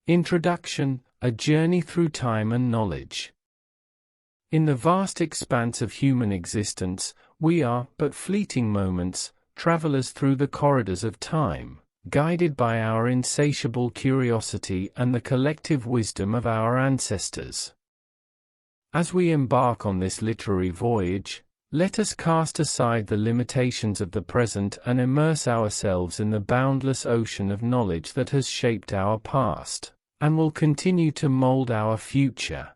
Introduction: A journey through time and knowledge. In the vast expanse of human existence, we are but fleeting moments, travelers through the corridors of time, guided by our insatiable curiosity and the collective wisdom of our ancestors. As we embark on this literary voyage, let us cast aside the limitations of the present and immerse ourselves in the boundless ocean of knowledge that has shaped our past, and will continue to mold our future.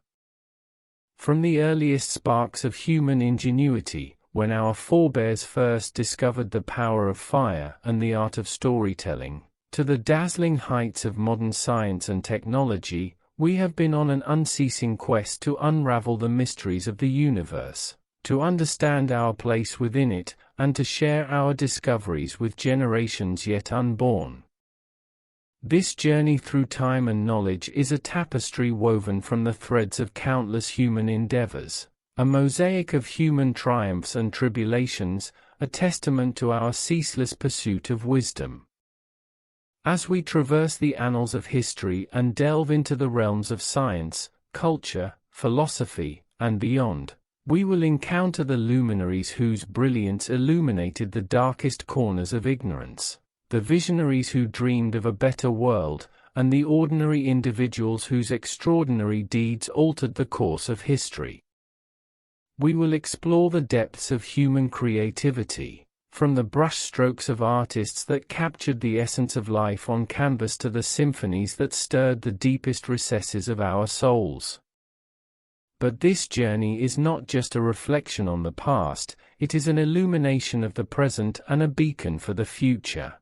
From the earliest sparks of human ingenuity, when our forebears first discovered the power of fire and the art of storytelling, to the dazzling heights of modern science and technology, we have been on an unceasing quest to unravel the mysteries of the universe, to understand our place within it, and to share our discoveries with generations yet unborn. This journey through time and knowledge is a tapestry woven from the threads of countless human endeavors, a mosaic of human triumphs and tribulations, a testament to our ceaseless pursuit of wisdom. As we traverse the annals of history and delve into the realms of science, culture, philosophy, and beyond, we will encounter the luminaries whose brilliance illuminated the darkest corners of ignorance, the visionaries who dreamed of a better world, and the ordinary individuals whose extraordinary deeds altered the course of history. We will explore the depths of human creativity, from the brushstrokes of artists that captured the essence of life on canvas to the symphonies that stirred the deepest recesses of our souls. But this journey is not just a reflection on the past, it is an illumination of the present and a beacon for the future.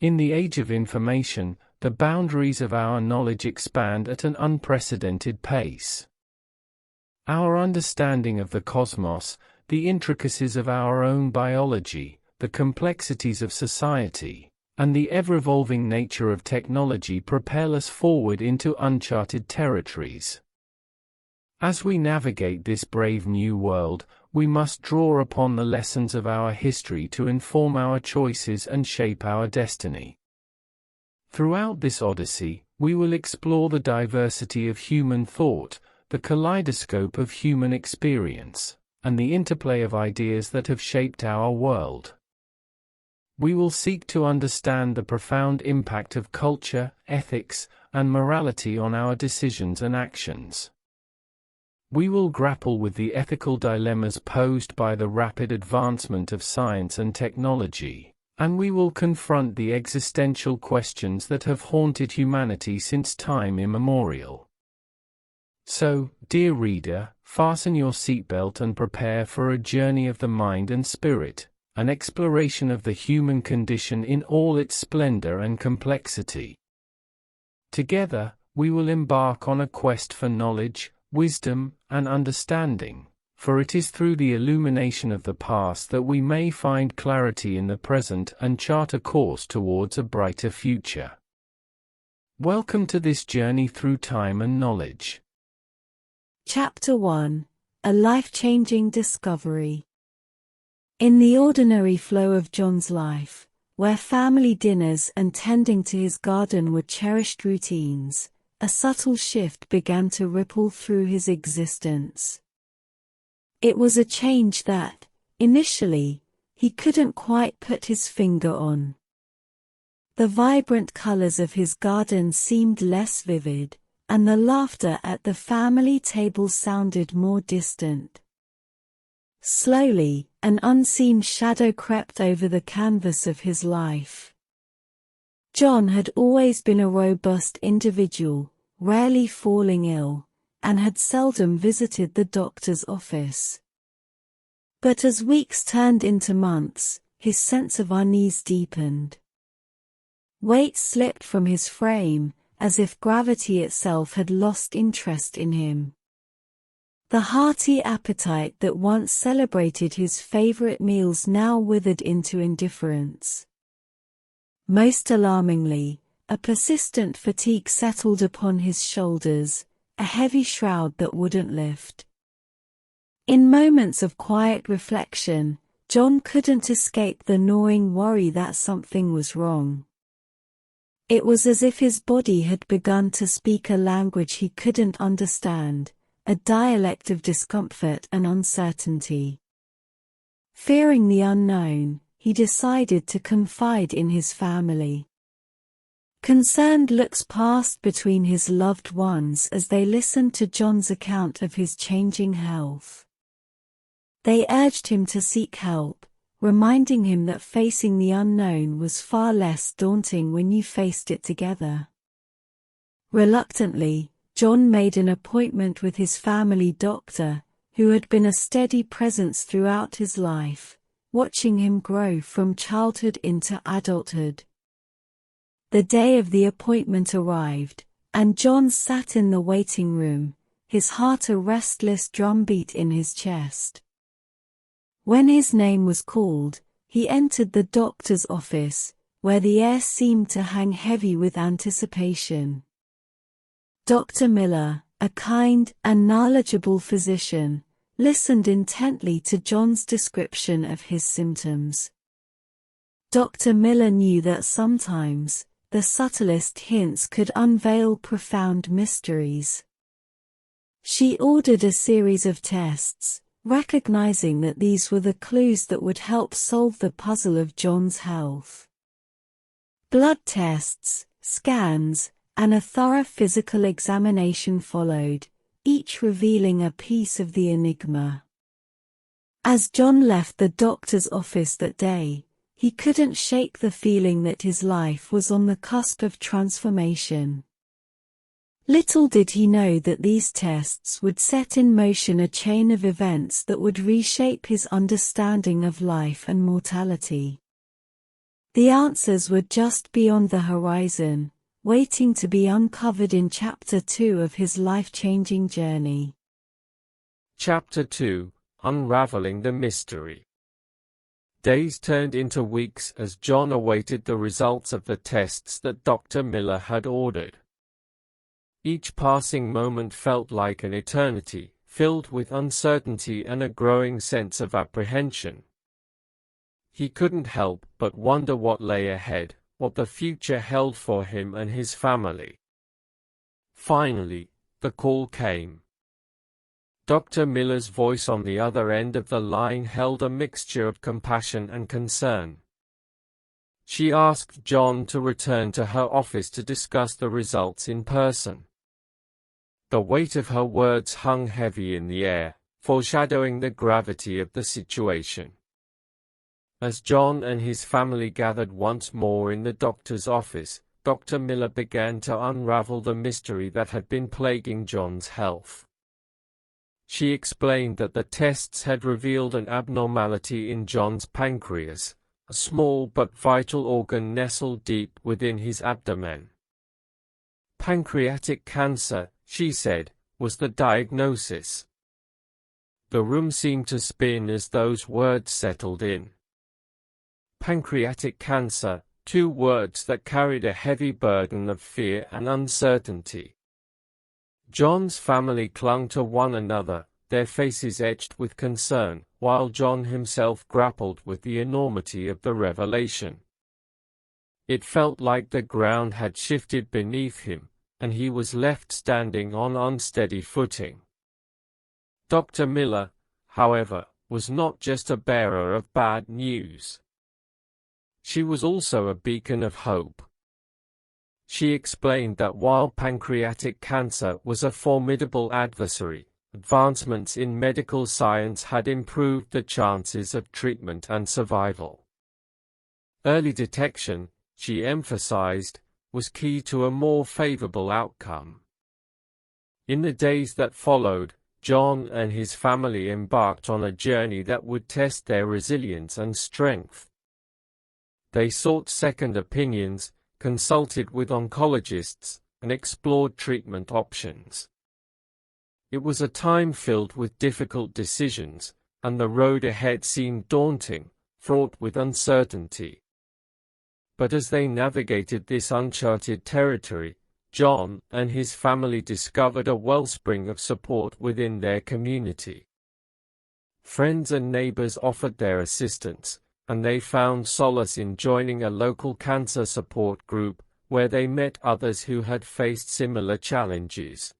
In the age of information, the boundaries of our knowledge expand at an unprecedented pace. Our understanding of the cosmos, the intricacies of our own biology, the complexities of society, and the ever-evolving nature of technology propel us forward into uncharted territories. As we navigate this brave new world, we must draw upon the lessons of our history to inform our choices and shape our destiny. Throughout this odyssey, we will explore the diversity of human thought, the kaleidoscope of human experience, and the interplay of ideas that have shaped our world. We will seek to understand the profound impact of culture, ethics, and morality on our decisions and actions. We will grapple with the ethical dilemmas posed by the rapid advancement of science and technology, and we will confront the existential questions that have haunted humanity since time immemorial. So, dear reader, fasten your seatbelt and prepare for a journey of the mind and spirit, an exploration of the human condition in all its splendor and complexity. Together, we will embark on a quest for knowledge, wisdom, and understanding, for it is through the illumination of the past that we may find clarity in the present and chart a course towards a brighter future. Welcome to this journey through time and knowledge. Chapter 1: A Life-Changing Discovery. In the ordinary flow of John's life, where family dinners and tending to his garden were cherished routines, a subtle shift began to ripple through his existence. It was a change that, initially, he couldn't quite put his finger on. The vibrant colors of his garden seemed less vivid, and the laughter at the family table sounded more distant. Slowly, an unseen shadow crept over the canvas of his life. John had always been a robust individual, rarely falling ill, and had seldom visited the doctor's office. But as weeks turned into months, his sense of unease deepened. Weight slipped from his frame, as if gravity itself had lost interest in him. The hearty appetite that once celebrated his favorite meals now withered into indifference. Most alarmingly, a persistent fatigue settled upon his shoulders, a heavy shroud that wouldn't lift. In moments of quiet reflection, John couldn't escape the gnawing worry that something was wrong. It was as if his body had begun to speak a language he couldn't understand, a dialect of discomfort and uncertainty. Fearing the unknown, he decided to confide in his family. Concerned looks passed between his loved ones as they listened to John's account of his changing health. They urged him to seek help, reminding him that facing the unknown was far less daunting when you faced it together. Reluctantly, John made an appointment with his family doctor, who had been a steady presence throughout his life, watching him grow from childhood into adulthood. The day of the appointment arrived, and John sat in the waiting room, his heart a restless drumbeat in his chest. When his name was called, he entered the doctor's office, where the air seemed to hang heavy with anticipation. Dr. Miller, a kind and knowledgeable physician, listened intently to John's description of his symptoms. Dr. Miller knew that sometimes, the subtlest hints could unveil profound mysteries. She ordered a series of tests, recognizing that these were the clues that would help solve the puzzle of John's health. Blood tests, scans, and a thorough physical examination followed, each revealing a piece of the enigma. As John left the doctor's office that day, he couldn't shake the feeling that his life was on the cusp of transformation. Little did he know that these tests would set in motion a chain of events that would reshape his understanding of life and mortality. The answers were just beyond the horizon, waiting to be uncovered in Chapter 2 of his life-changing journey. Chapter 2: Unraveling the Mystery. Days turned into weeks as John awaited the results of the tests that Dr. Miller had ordered. Each passing moment felt like an eternity, filled with uncertainty and a growing sense of apprehension. He couldn't help but wonder what lay ahead, what the future held for him and his family. Finally, the call came. Dr. Miller's voice on the other end of the line held a mixture of compassion and concern. She asked John to return to her office to discuss the results in person. The weight of her words hung heavy in the air, foreshadowing the gravity of the situation. As John and his family gathered once more in the doctor's office, Dr. Miller began to unravel the mystery that had been plaguing John's health. She explained that the tests had revealed an abnormality in John's pancreas, a small but vital organ nestled deep within his abdomen. Pancreatic cancer, she said, was the diagnosis. The room seemed to spin as those words settled in. Pancreatic cancer, two words that carried a heavy burden of fear and uncertainty. John's family clung to one another, their faces etched with concern, while John himself grappled with the enormity of the revelation. It felt like the ground had shifted beneath him, and he was left standing on unsteady footing. Dr. Miller, however, was not just a bearer of bad news. She was also a beacon of hope. She explained that while pancreatic cancer was a formidable adversary, advancements in medical science had improved the chances of treatment and survival. Early detection, she emphasized, was key to a more favorable outcome. In the days that followed, John and his family embarked on a journey that would test their resilience and strength. They sought second opinions, consulted with oncologists, and explored treatment options. It was a time filled with difficult decisions, and the road ahead seemed daunting, fraught with uncertainty. But as they navigated this uncharted territory, John and his family discovered a wellspring of support within their community. Friends and neighbors offered their assistance, and they found solace in joining a local cancer support group, where they met others who had faced similar challenges.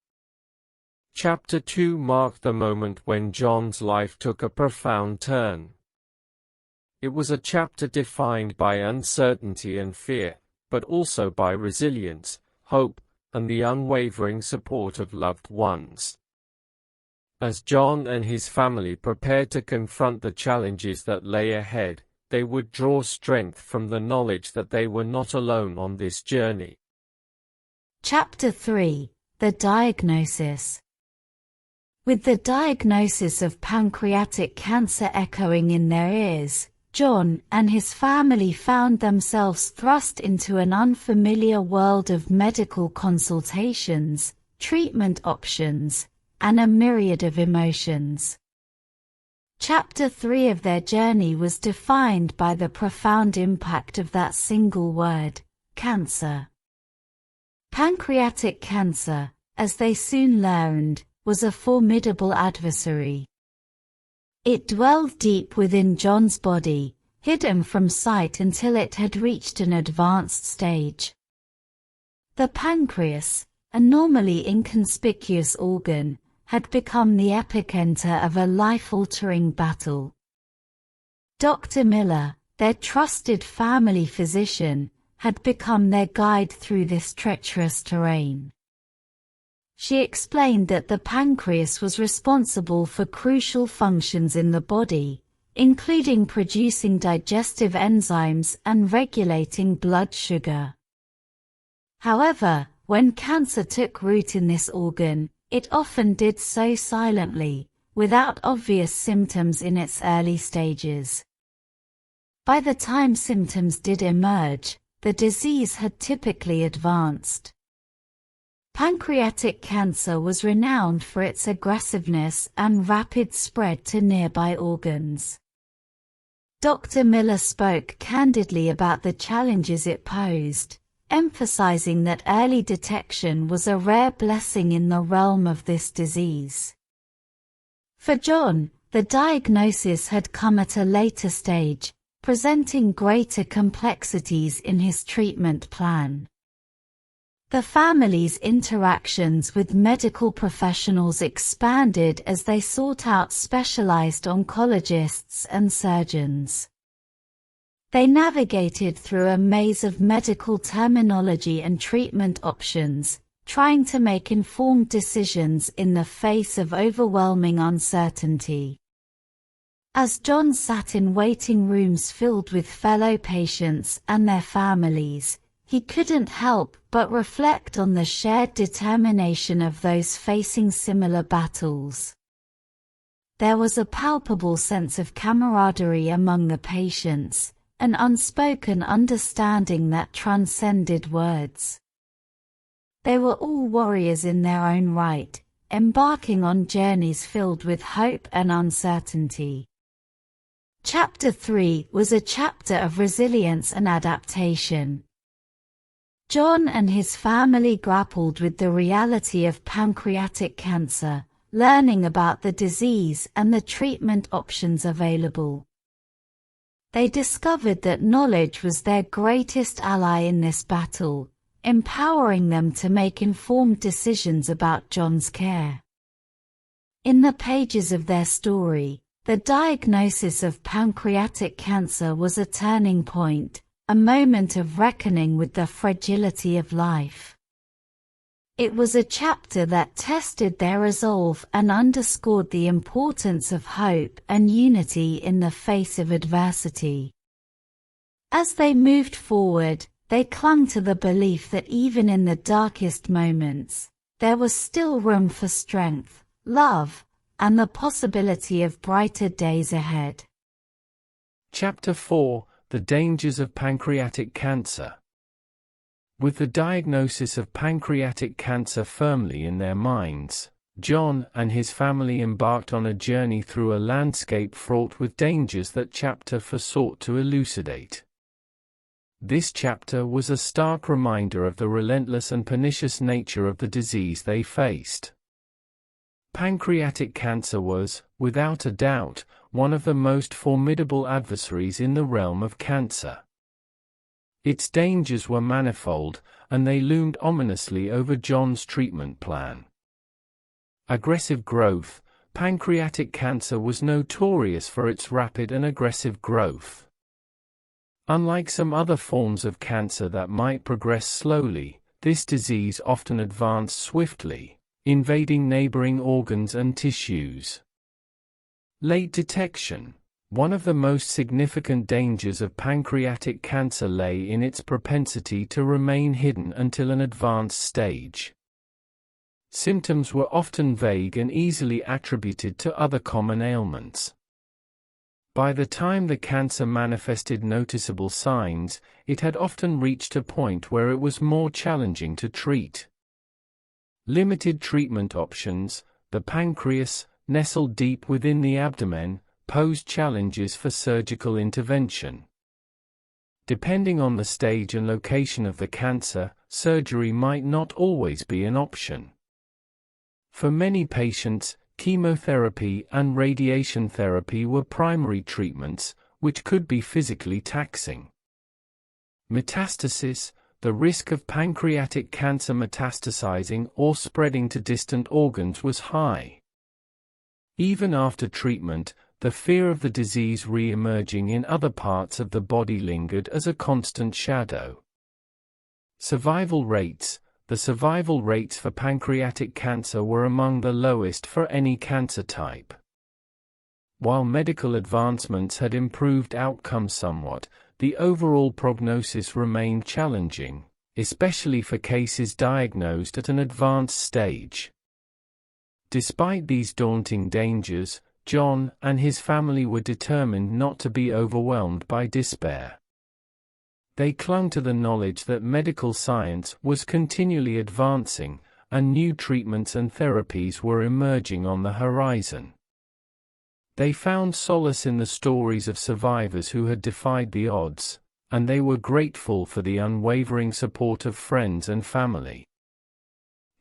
Chapter 2 marked the moment when John's life took a profound turn. It was a chapter defined by uncertainty and fear, but also by resilience, hope, and the unwavering support of loved ones. As John and his family prepared to confront the challenges that lay ahead, they would draw strength from the knowledge that they were not alone on this journey. Chapter 3: The Diagnosis. With the diagnosis of pancreatic cancer echoing in their ears, John and his family found themselves thrust into an unfamiliar world of medical consultations, treatment options, and a myriad of emotions. Chapter 3 of their journey was defined by the profound impact of that single word, cancer. Pancreatic cancer, as they soon learned, was a formidable adversary. It dwelled deep within John's body, hidden from sight until it had reached an advanced stage. The pancreas, a normally inconspicuous organ, had become the epicenter of a life-altering battle. Dr. Miller, their trusted family physician, had become their guide through this treacherous terrain. She explained that the pancreas was responsible for crucial functions in the body, including producing digestive enzymes and regulating blood sugar. However, when cancer took root in this organ, it often did so silently, without obvious symptoms in its early stages. By the time symptoms did emerge, the disease had typically advanced. Pancreatic cancer was renowned for its aggressiveness and rapid spread to nearby organs. Dr. Miller spoke candidly about the challenges it posed, emphasizing that early detection was a rare blessing in the realm of this disease. For John, the diagnosis had come at a later stage, presenting greater complexities in his treatment plan. The family's interactions with medical professionals expanded as they sought out specialized oncologists and surgeons. They navigated through a maze of medical terminology and treatment options, trying to make informed decisions in the face of overwhelming uncertainty. As John sat in waiting rooms filled with fellow patients and their families, he couldn't help but reflect on the shared determination of those facing similar battles. There was a palpable sense of camaraderie among the patients, an unspoken understanding that transcended words. They were all warriors in their own right, embarking on journeys filled with hope and uncertainty. Chapter 3 was a chapter of resilience and adaptation. John and his family grappled with the reality of pancreatic cancer, learning about the disease and the treatment options available. They discovered that knowledge was their greatest ally in this battle, empowering them to make informed decisions about John's care. In the pages of their story, the diagnosis of pancreatic cancer was a turning point, a moment of reckoning with the fragility of life. It was a chapter that tested their resolve and underscored the importance of hope and unity in the face of adversity. As they moved forward, they clung to the belief that even in the darkest moments, there was still room for strength, love, and the possibility of brighter days ahead. Chapter 4: The Dangers of Pancreatic Cancer. With the diagnosis of pancreatic cancer firmly in their minds, John and his family embarked on a journey through a landscape fraught with dangers that chapter 4 sought to elucidate. This chapter was a stark reminder of the relentless and pernicious nature of the disease they faced. Pancreatic cancer was, without a doubt, one of the most formidable adversaries in the realm of cancer. Its dangers were manifold, and they loomed ominously over John's treatment plan. Aggressive growth. Pancreatic cancer was notorious for its rapid and aggressive growth. Unlike some other forms of cancer that might progress slowly, this disease often advanced swiftly, invading neighboring organs and tissues. Late detection. One of the most significant dangers of pancreatic cancer lay in its propensity to remain hidden until an advanced stage. Symptoms were often vague and easily attributed to other common ailments. By the time the cancer manifested noticeable signs, it had often reached a point where it was more challenging to treat. Limited treatment options. The pancreas, nestled deep within the abdomen, posed challenges for surgical intervention. Depending on the stage and location of the cancer, surgery might not always be an option. For many patients, chemotherapy and radiation therapy were primary treatments, which could be physically taxing. Metastasis. The risk of pancreatic cancer metastasizing or spreading to distant organs was high. Even after treatment, the fear of the disease re-emerging in other parts of the body lingered as a constant shadow. Survival rates. The survival rates for pancreatic cancer were among the lowest for any cancer type. While medical advancements had improved outcomes somewhat, the overall prognosis remained challenging, especially for cases diagnosed at an advanced stage. Despite these daunting dangers, John and his family were determined not to be overwhelmed by despair. They clung to the knowledge that medical science was continually advancing, and new treatments and therapies were emerging on the horizon. They found solace in the stories of survivors who had defied the odds, and they were grateful for the unwavering support of friends and family.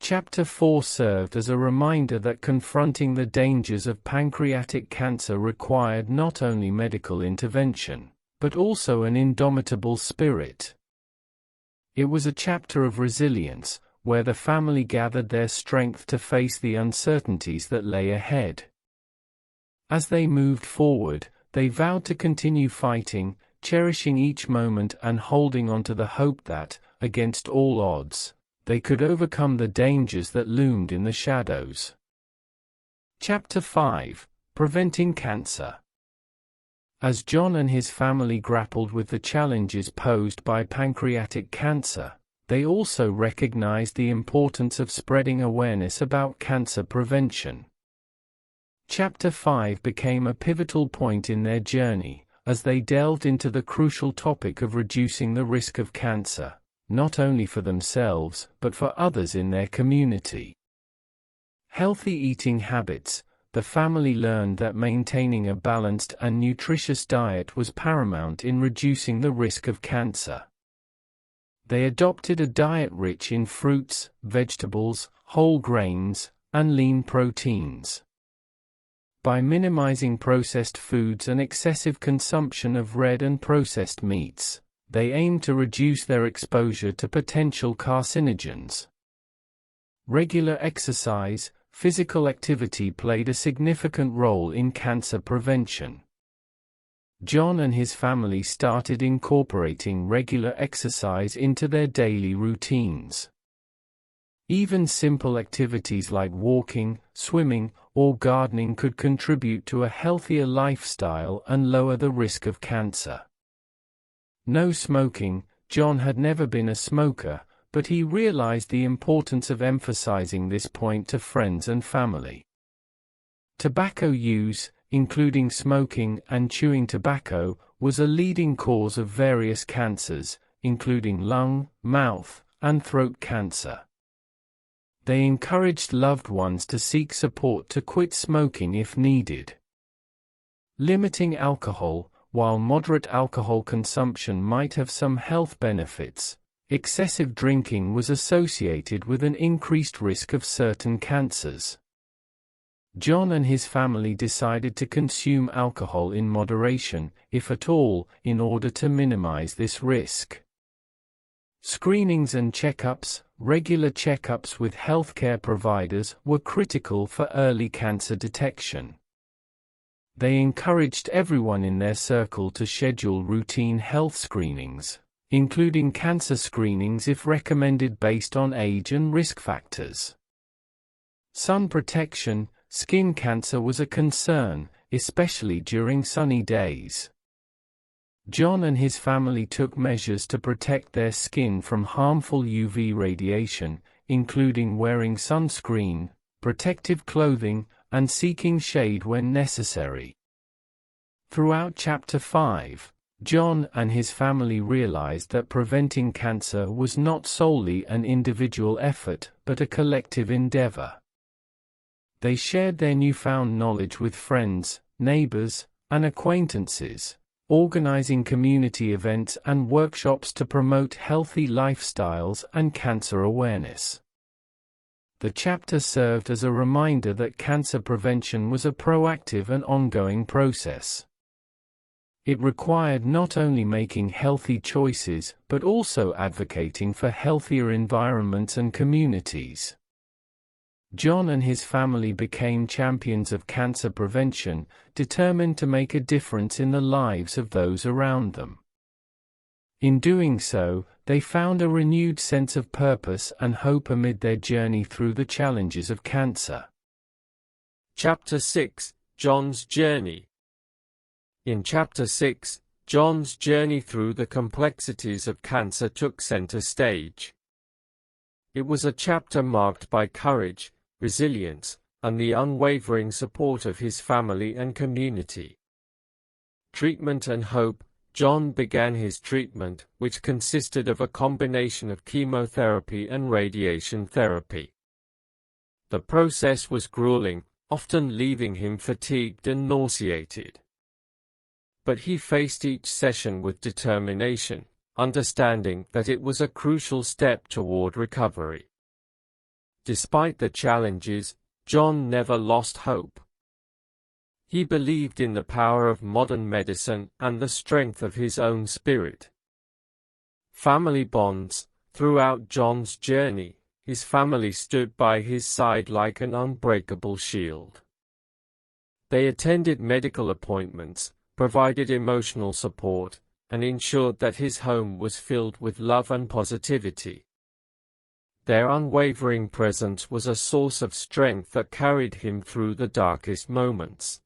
Chapter 4 served as a reminder that confronting the dangers of pancreatic cancer required not only medical intervention, but also an indomitable spirit. It was a chapter of resilience, where the family gathered their strength to face the uncertainties that lay ahead. As they moved forward, they vowed to continue fighting, cherishing each moment and holding on to the hope that, against all odds, they could overcome the dangers that loomed in the shadows. Chapter 5: Preventing Cancer. As John and his family grappled with the challenges posed by pancreatic cancer, they also recognized the importance of spreading awareness about cancer prevention. Chapter 5 became a pivotal point in their journey, as they delved into the crucial topic of reducing the risk of cancer, not only for themselves but for others in their community. Healthy eating habits. The family learned that maintaining a balanced and nutritious diet was paramount in reducing the risk of cancer. They adopted a diet rich in fruits, vegetables, whole grains, and lean proteins. By minimizing processed foods and excessive consumption of red and processed meats, they aimed to reduce their exposure to potential carcinogens. Regular exercise. Physical activity played a significant role in cancer prevention. John and his family started incorporating regular exercise into their daily routines. Even simple activities like walking, swimming, or gardening could contribute to a healthier lifestyle and lower the risk of cancer. No smoking. John had never been a smoker, but he realized the importance of emphasizing this point to friends and family. Tobacco use, including smoking and chewing tobacco, was a leading cause of various cancers, including lung, mouth, and throat cancer. They encouraged loved ones to seek support to quit smoking if needed. Limiting alcohol. While moderate alcohol consumption might have some health benefits, excessive drinking was associated with an increased risk of certain cancers. John and his family decided to consume alcohol in moderation, if at all, in order to minimize this risk. Screenings and checkups, regular checkups with healthcare providers, were critical for early cancer detection. They encouraged everyone in their circle to schedule routine health screenings, including cancer screenings if recommended based on age and risk factors. Sun protection, skin cancer was a concern, especially during sunny days. John and his family took measures to protect their skin from harmful UV radiation, including wearing sunscreen, protective clothing, and seeking shade when necessary. Throughout Chapter 5, John and his family realized that preventing cancer was not solely an individual effort, but a collective endeavor. They shared their newfound knowledge with friends, neighbors, and acquaintances, organizing community events and workshops to promote healthy lifestyles and cancer awareness. The chapter served as a reminder that cancer prevention was a proactive and ongoing process. It required not only making healthy choices, but also advocating for healthier environments and communities. John and his family became champions of cancer prevention, determined to make a difference in the lives of those around them. In doing so, they found a renewed sense of purpose and hope amid their journey through the challenges of cancer. Chapter 6: John's Journey. In Chapter 6, John's journey through the complexities of cancer took center stage. It was a chapter marked by courage, resilience, and the unwavering support of his family and community. Treatment and hope. John began his treatment, which consisted of a combination of chemotherapy and radiation therapy. The process was grueling, often leaving him fatigued and nauseated. But he faced each session with determination, understanding that it was a crucial step toward recovery. Despite the challenges, John never lost hope. He believed in the power of modern medicine and the strength of his own spirit. Family bonds. Throughout John's journey, his family stood by his side like an unbreakable shield. They attended medical appointments, provided emotional support, and ensured that his home was filled with love and positivity. Their unwavering presence was a source of strength that carried him through the darkest moments.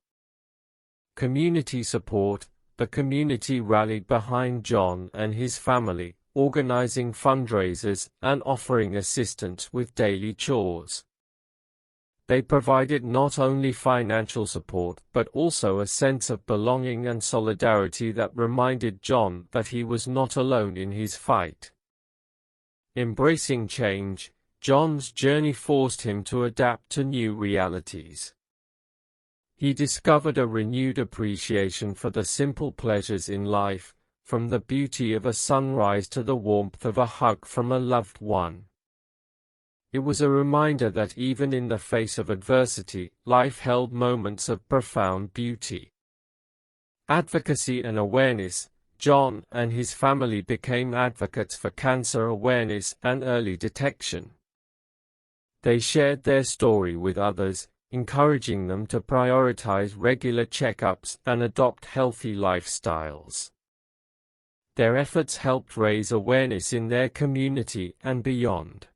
Community support. The community rallied behind John and his family, organizing fundraisers and offering assistance with daily chores. They provided not only financial support but also a sense of belonging and solidarity that reminded John that he was not alone in his fight. Embracing change. John's journey forced him to adapt to new realities. He discovered a renewed appreciation for the simple pleasures in life, from the beauty of a sunrise to the warmth of a hug from a loved one. It was a reminder that even in the face of adversity, life held moments of profound beauty. Advocacy and awareness. John and his family became advocates for cancer awareness and early detection. They shared their story with others, encouraging them to prioritize regular checkups and adopt healthy lifestyles. Their efforts helped raise awareness in their community and beyond.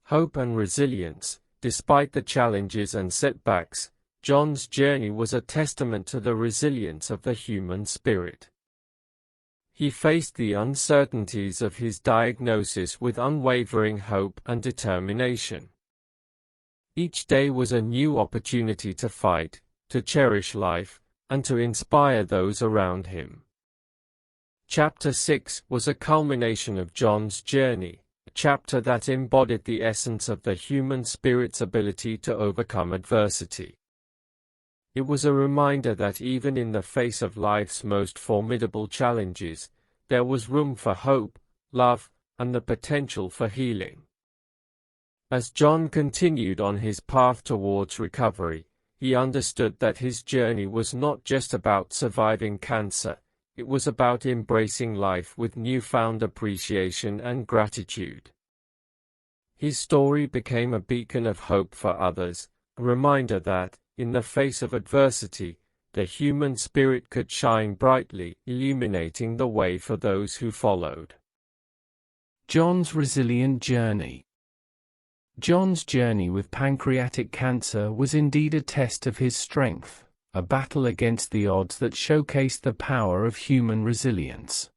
Hope and resilience. Despite the challenges and setbacks, John's journey was a testament to the resilience of the human spirit. He faced the uncertainties of his diagnosis with unwavering hope and determination. Each day was a new opportunity to fight, to cherish life, and to inspire those around him. Chapter 6 was a culmination of John's journey, a chapter that embodied the essence of the human spirit's ability to overcome adversity. It was a reminder that even in the face of life's most formidable challenges, there was room for hope, love, and the potential for healing. As John continued on his path towards recovery, he understood that his journey was not just about surviving cancer, It was about embracing life with newfound appreciation and gratitude. His story became a beacon of hope for others, a reminder that, in the face of adversity, the human spirit could shine brightly, illuminating the way for those who followed. John's resilient journey. John's journey with pancreatic cancer was indeed a test of his strength, a battle against the odds that showcased the power of human resilience.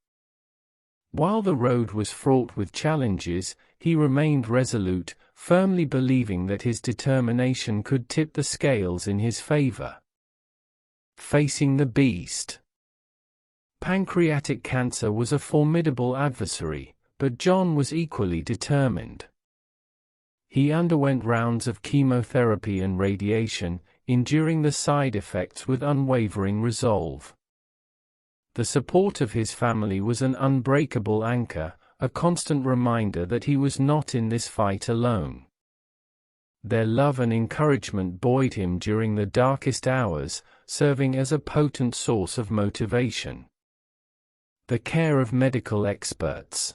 While the road was fraught with challenges, he remained resolute, firmly believing that his determination could tip the scales in his favor. Facing the beast. Pancreatic cancer was a formidable adversary, but John was equally determined. He underwent rounds of chemotherapy and radiation, enduring the side effects with unwavering resolve. The support of his family was an unbreakable anchor, a constant reminder that he was not in this fight alone. Their love and encouragement buoyed him during the darkest hours, serving as a potent source of motivation. The care of medical experts.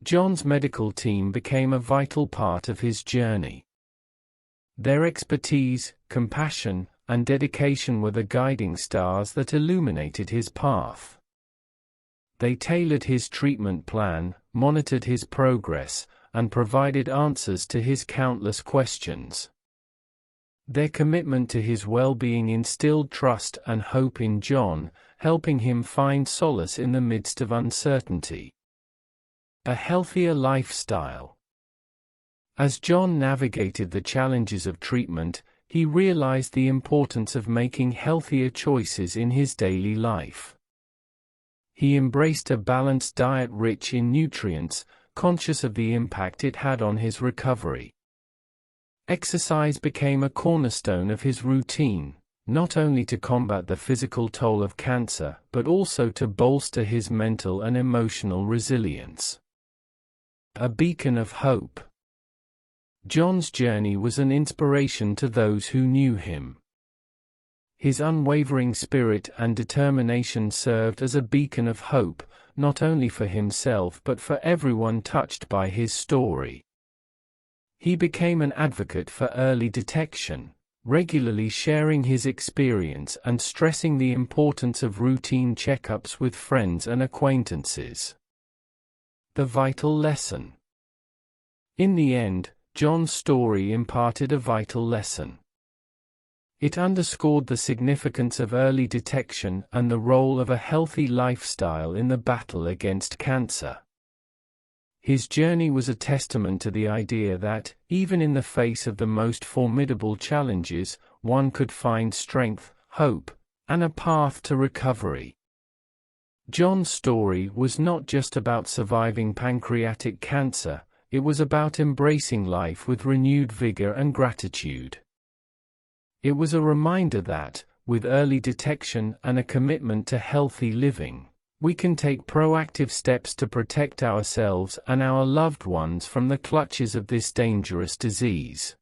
John's medical team became a vital part of his journey. Their expertise, compassion, and dedication were the guiding stars that illuminated his path. They tailored his treatment plan, monitored his progress, and provided answers to his countless questions. Their commitment to his well-being instilled trust and hope in John, helping him find solace in the midst of uncertainty. A healthier lifestyle. As John navigated the challenges of treatment, he realized the importance of making healthier choices in his daily life. He embraced a balanced diet rich in nutrients, conscious of the impact it had on his recovery. Exercise became a cornerstone of his routine, not only to combat the physical toll of cancer, but also to bolster his mental and emotional resilience. A beacon of hope. John's journey was an inspiration to those who knew him. His unwavering spirit and determination served as a beacon of hope, not only for himself but for everyone touched by his story. He became an advocate for early detection, regularly sharing his experience and stressing the importance of routine checkups with friends and acquaintances. The vital lesson. In the end, John's story imparted a vital lesson. It underscored the significance of early detection and the role of a healthy lifestyle in the battle against cancer. His journey was a testament to the idea that, even in the face of the most formidable challenges, one could find strength, hope, and a path to recovery. John's story was not just about surviving pancreatic cancer, it was about embracing life with renewed vigor and gratitude. It was a reminder that, with early detection and a commitment to healthy living, we can take proactive steps to protect ourselves and our loved ones from the clutches of this dangerous disease.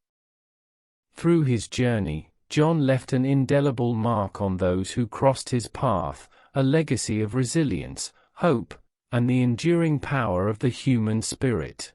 Through his journey, John left an indelible mark on those who crossed his path, a legacy of resilience, hope, and the enduring power of the human spirit.